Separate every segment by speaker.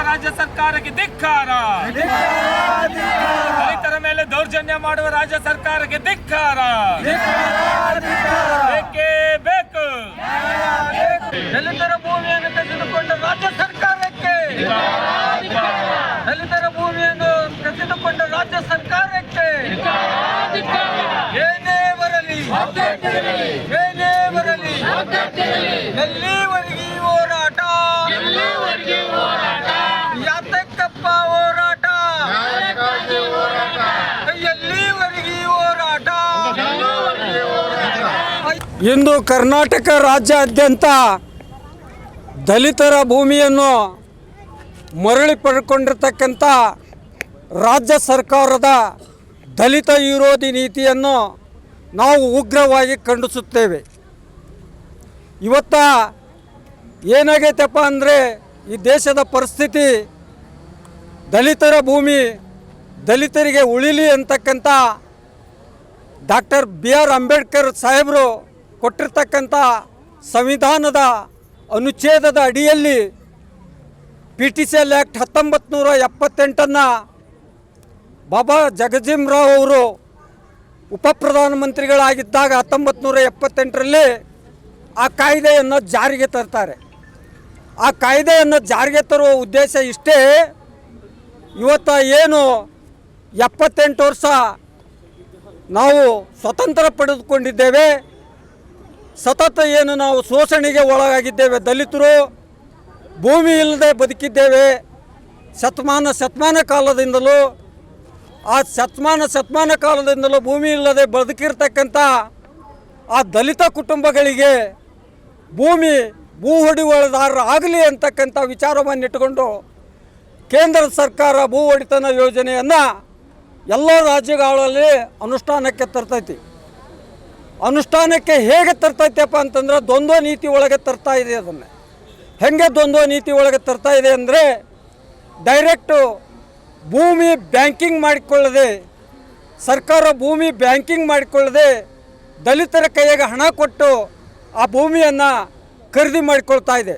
Speaker 1: ರಾಜ್ಯ ಸರ್ಕಾರಕ್ಕೆ ಧಿಕ್ಕಾರ. ದಲಿತರ ಮೇಲೆ ದೌರ್ಜನ್ಯ ಮಾಡುವ ರಾಜ್ಯ ಸರ್ಕಾರಕ್ಕೆ ಧಿಕ್ಕಾರ. ಬೇಕೇ ಬೇಕು.
Speaker 2: ದಲಿತರ ಭೂಮಿಯನ್ನು ಕಸಿದುಕೊಂಡ ರಾಜ್ಯ ಸರ್ಕಾರಕ್ಕೆ, ದಲಿತರ ಭೂಮಿಯನ್ನು ಕಸಿದುಕೊಂಡ ರಾಜ್ಯ ಸರ್ಕಾರಕ್ಕೆ ಏನೇ ಬರಲಿ, ಏನೇ ಬರಲಿ, ಎಲ್ಲಿವರೆಗೆ ಹೋರಾಟ, ಯಾತಕ್ಕಪ್ಪ ಹೋರಾಟ, ಎಲ್ಲಿವರೆಗೆ ಹೋರಾಟ.
Speaker 3: ಇಂದು ಕರ್ನಾಟಕ ರಾಜ್ಯಾದ್ಯಂತ ದಲಿತರ ಭೂಮಿಯನ್ನು ಮರಳಿ ಪಡ್ಕೊಂಡಿರ್ತಕ್ಕಂಥ ರಾಜ್ಯ ಸರ್ಕಾರದ ದಲಿತ ವಿರೋಧಿ ನೀತಿಯನ್ನು ನಾವು ಉಗ್ರವಾಗಿ ಖಂಡಿಸುತ್ತೇವೆ. ಇವತ್ತ ಏನಾಗೈತಪ್ಪ ಅಂದರೆ ಈ ದೇಶದ ಪರಿಸ್ಥಿತಿ, ದಲಿತರ ಭೂಮಿ ದಲಿತರಿಗೆ ಉಳಿಲಿ ಅಂತಕ್ಕಂಥ ಡಾಕ್ಟರ್ BR ಅಂಬೇಡ್ಕರ್ ಸಾಹೇಬರು ಕೊಟ್ಟಿರ್ತಕ್ಕಂಥ ಸಂವಿಧಾನದ ಅನುಚ್ಛೇದದ ಅಡಿಯಲ್ಲಿ PTCL ಆ್ಯಕ್ಟ್ 1978 ಬಾಬಾ ಜಗಜೀವನರಾವ್ ಅವರು ಉಪಪ್ರಧಾನಮಂತ್ರಿಗಳಾಗಿದ್ದಾಗ 1978ರಲ್ಲಿ ಆ ಕಾಯ್ದೆಯನ್ನು ಜಾರಿಗೆ ತರ್ತಾರೆ. ಆ ಕಾಯ್ದೆಯನ್ನು ಜಾರಿಗೆ ತರುವ ಉದ್ದೇಶ ಇಷ್ಟೇ, ಇವತ್ತು ಏನು 78 ವರ್ಷ ನಾವು ಸ್ವತಂತ್ರ ಪಡೆದುಕೊಂಡಿದ್ದೇವೆ, ಸತತ ಏನು ನಾವು ಶೋಷಣೆಗೆ ಒಳಗಾಗಿದ್ದೇವೆ, ದಲಿತರು ಭೂಮಿ ಇಲ್ಲದೆ ಬದುಕಿದ್ದೇವೆ ಶತಮಾನ ಕಾಲದಿಂದಲೂ. ಆ ಶತಮಾನ ಕಾಲದಿಂದಲೂ ಭೂಮಿ ಇಲ್ಲದೆ ಬದುಕಿರ್ತಕ್ಕಂಥ ಆ ದಲಿತ ಕುಟುಂಬಗಳಿಗೆ ಭೂ ಹೊಡೆಯುವದಾರರು ಆಗಲಿ ಅಂತಕ್ಕಂಥ ವಿಚಾರವನ್ನು ಇಟ್ಟುಕೊಂಡು ಕೇಂದ್ರ ಸರ್ಕಾರ ಭೂ ಒಡೆತನ ಯೋಜನೆಯನ್ನು ಎಲ್ಲ ರಾಜ್ಯಗಳಲ್ಲಿ ಅನುಷ್ಠಾನಕ್ಕೆ ತರ್ತೈತಿ. ಅನುಷ್ಠಾನಕ್ಕೆ ಹೇಗೆ ತರ್ತೈತಪ್ಪ ಅಂತಂದ್ರೆ ದ್ವಂದ್ವ ನೀತಿ ಒಳಗೆ ತರ್ತಾ ಇದೆ. ಅದನ್ನು ಹೇಗೆ ದ್ವಂದ್ವ ನೀತಿ ಒಳಗೆ ತರ್ತಾ ಇದೆ ಅಂದರೆ, ಡೈರೆಕ್ಟು ಭೂಮಿ ಬ್ಯಾಂಕಿಂಗ್ ಮಾಡಿಕೊಳ್ಳದೆ, ಸರ್ಕಾರ ಭೂಮಿ ಬ್ಯಾಂಕಿಂಗ್ ಮಾಡಿಕೊಳ್ಳದೆ ದಲಿತರ ಕೈಯಾಗ ಹಣ ಕೊಟ್ಟು ಆ ಭೂಮಿಯನ್ನು ಖರೀದಿ ಮಾಡಿಕೊಳ್ತಾ ಇದೆ.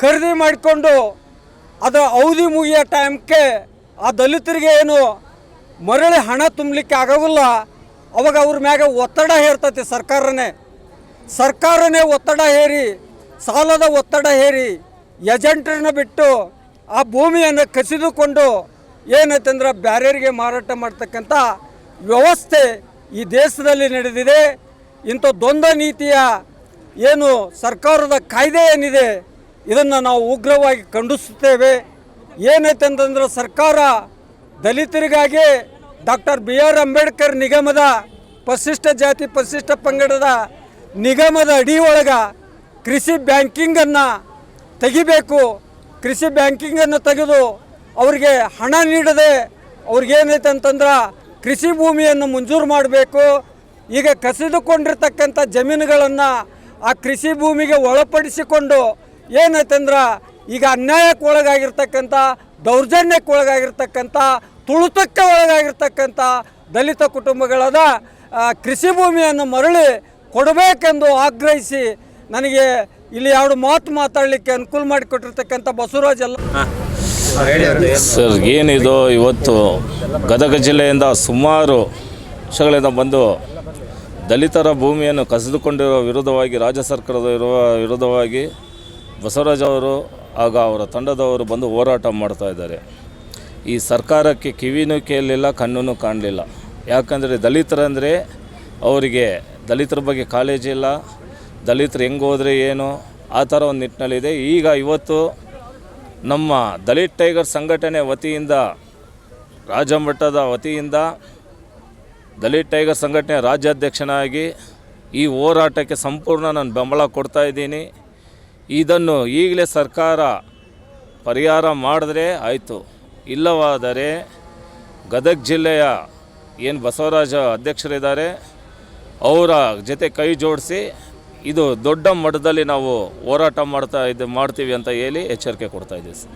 Speaker 3: ಖರೀದಿ ಮಾಡಿಕೊಂಡು ಅದರ ಅವಧಿ ಮುಗಿಯೋ ಟೈಮ್ಗೆ ಆ ದಲಿತರಿಗೆ ಏನು ಮರಳಿ ಹಣ ತುಂಬಲಿಕ್ಕೆ ಆಗೋಲ್ಲ. ಅವಾಗ ಅವ್ರ ಮ್ಯಾಗ ಒತ್ತಡ ಹೇರ್ತೈತಿ ಸರ್ಕಾರನೇ ಒತ್ತಡ ಹೇರಿ, ಸಾಲದ ಒತ್ತಡ ಹೇರಿ ಏಜೆಂಟ್ರನ್ನ ಬಿಟ್ಟು ಆ ಭೂಮಿಯನ್ನು ಕಸಿದುಕೊಂಡು ಏನೈತಂದ್ರೆ ಬ್ಯಾರೆರಿಗೆ ಮಾರಾಟ ಮಾಡ್ತಕ್ಕಂಥ ವ್ಯವಸ್ಥೆ ಈ ದೇಶದಲ್ಲಿ ನಡೆದಿದೆ. ಇಂಥ ದ್ವಂದ್ವ ನೀತಿಯ ಏನು ಸರ್ಕಾರದ ಕಾಯ್ದೆ ಏನಿದೆ ಇದನ್ನು ನಾವು ಉಗ್ರವಾಗಿ ಖಂಡಿಸುತ್ತೇವೆ. ಏನೈತಂತಂದ್ರೆ ಸರ್ಕಾರ ದಲಿತರಿಗಾಗಿ ಡಾಕ್ಟರ್ BR ಅಂಬೇಡ್ಕರ್ ನಿಗಮದ ಪರಿಶಿಷ್ಟ ಜಾತಿ ಪರಿಶಿಷ್ಟ ಪಂಗಡದ ನಿಗಮದ ಅಡಿಯೊಳಗೆ ಕೃಷಿ ಬ್ಯಾಂಕಿಂಗನ್ನು ತೆಗಿಬೇಕು. ಕೃಷಿ ಬ್ಯಾಂಕಿಂಗನ್ನು ತೆಗೆದು ಅವರಿಗೆ ಹಣ ನೀಡದೆ ಅವ್ರಿಗೇನೈತೆ ಅಂತಂದ್ರೆ ಕೃಷಿ ಭೂಮಿಯನ್ನು ಮಂಜೂರು ಮಾಡಬೇಕು. ಈಗ ಕಸಿದುಕೊಂಡಿರ್ತಕ್ಕಂಥ ಜಮೀನುಗಳನ್ನು ಆ ಕೃಷಿ ಭೂಮಿಗೆ ಒಳಪಡಿಸಿಕೊಂಡು ಏನೈತಂದ್ರೆ ಈಗ ಅನ್ಯಾಯಕ್ಕೆ ಒಳಗಾಗಿರ್ತಕ್ಕಂಥ, ದೌರ್ಜನ್ಯಕ್ಕೆ ಒಳಗಾಗಿರ್ತಕ್ಕಂಥ, ತುಳಿತಕ್ಕೆ ಒಳಗಾಗಿರ್ತಕ್ಕಂಥ ದಲಿತ ಕುಟುಂಬಗಳಾದ ಕೃಷಿ ಭೂಮಿಯನ್ನು ಮರಳಿ ಕೊಡಬೇಕೆಂದು ಆಗ್ರಹಿಸಿ ನನಗೆ ಇಲ್ಲಿ 2 ಮಾತು ಮಾತಾಡಲಿಕ್ಕೆ ಅನುಕೂಲ ಮಾಡಿಕೊಟ್ಟಿರ್ತಕ್ಕಂಥ ಬಸವರಾಜ್
Speaker 4: ಸರ್, ಏನಿದು ಇವತ್ತು ಗದಗ ಜಿಲ್ಲೆಯಿಂದ ಸುಮಾರು ವರ್ಷಗಳಿಂದ ಬಂದು ದಲಿತರ ಭೂಮಿಯನ್ನು ಕಸಿದುಕೊಂಡಿರುವ ವಿರುದ್ಧವಾಗಿ ರಾಜ್ಯ ಸರ್ಕಾರದ ವಿರುದ್ಧವಾಗಿ ಬಸವರಾಜ್ ಅವರು ಆಗ ಅವರ ತಂಡದವರು ಬಂದು ಹೋರಾಟ ಮಾಡ್ತಾ ಇದ್ದಾರೆ. ಈ ಸರ್ಕಾರಕ್ಕೆ ಕಿವಿನೂ ಕೇಳಲಿಲ್ಲ, ಕಣ್ಣೂ ಕಾಣಲಿಲ್ಲ. ಯಾಕಂದರೆ ದಲಿತರಂದರೆ ಅವರಿಗೆ ದಲಿತರ ಬಗ್ಗೆ ಕಾಳಜಿ ಇಲ್ಲ, ದಲಿತರು ಹೆಂಗೆ ಹೋದರೆ ಏನು ಆ ಥರ ಒಂದು ನಿಟ್ಟಿನಲ್ಲಿದೆ. ಈಗ ಇವತ್ತು ನಮ್ಮ ದಲಿತ ಟೈಗರ್ ಸಂಘಟನೆ ವತಿಯಿಂದ, ರಾಜ್ಯ ಮಟ್ಟದ ವತಿಯಿಂದ ದಲಿತ ಟೈಗರ್ ಸಂಘಟನೆ ರಾಜ್ಯಾಧ್ಯಕ್ಷನಾಗಿ ಈ ಹೋರಾಟಕ್ಕೆ ಸಂಪೂರ್ಣ ನಾನು ಬೆಂಬಲ ಕೊಡ್ತಾಯಿದ್ದೀನಿ. ಇದನ್ನು ಈಗಲೇ ಸರ್ಕಾರ ಪರಿಹಾರ ಮಾಡಿದ್ರೆ ಆಯಿತು, ಇಲ್ಲವಾದರೆ ಗದಗ ಜಿಲ್ಲೆಯ ಏನು ಬಸವರಾಜ ಅಧ್ಯಕ್ಷರಿದ್ದಾರೆ ಅವರ ಜೊತೆ ಕೈ ಜೋಡಿಸಿ ಇದು ದೊಡ್ಡ ಮಟ್ಟದಲ್ಲಿ ನಾವು ಹೋರಾಟ ಮಾಡ್ತೀವಿ ಅಂತ ಹೇಳಿ ಎಚ್ಚರಿಕೆ ಕೊಡ್ತಾಯಿದ್ದೀವಿ.